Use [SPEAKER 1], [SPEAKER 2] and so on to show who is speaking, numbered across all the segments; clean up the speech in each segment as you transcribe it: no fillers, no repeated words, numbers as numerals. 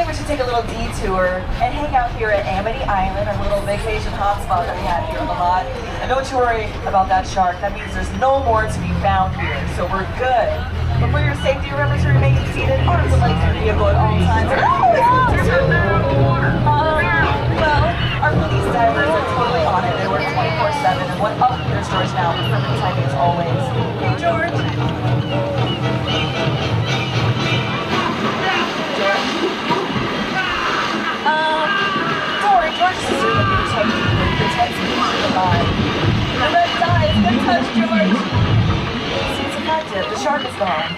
[SPEAKER 1] think we should take a little detour and hang out here at Amity Island, our little vacation hotspot that we have here on the lot. And don't you worry about that shark. That means there's no more to be found here, so we're good. But for your safety, remember to remain seated, arms and legs in your vehicle at all times. Well, our police divers are totally on it. They work 24/7. And what? Oh, there's George now. Perfect timing as always. Hey, George. Don't worry, George is here to protect you and protect me from the line. The red dye is good touch, George. Seems effective. The shark is gone.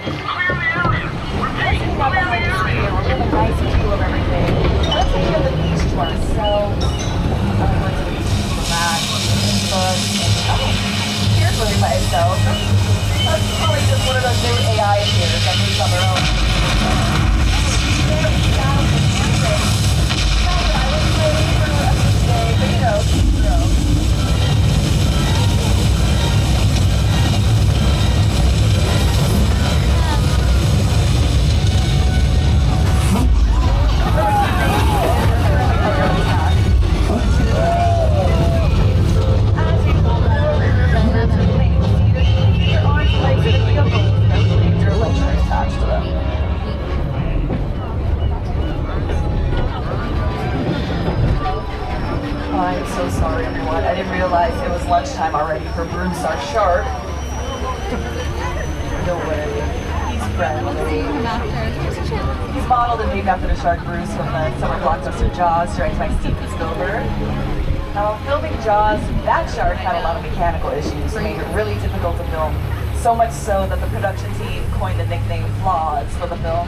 [SPEAKER 1] Let's hang out behind the screen. We'll get a nice view of everything. Let's take the beach to ourselves. Let's relax, book. Oh, here's living by itself. That's probably just one of those new AI theaters that moves on their own. I'm so sorry, everyone. I didn't realize it was lunchtime already for Bruce, our shark. No way. He's friendly. He's modeled and named after the shark Bruce from the summer blockbuster Jaws, directed by Steven Spielberg. Now, filming Jaws, that shark had a lot of mechanical issues, made it really difficult to film. So much so that the production team coined the nickname Flaws for the film.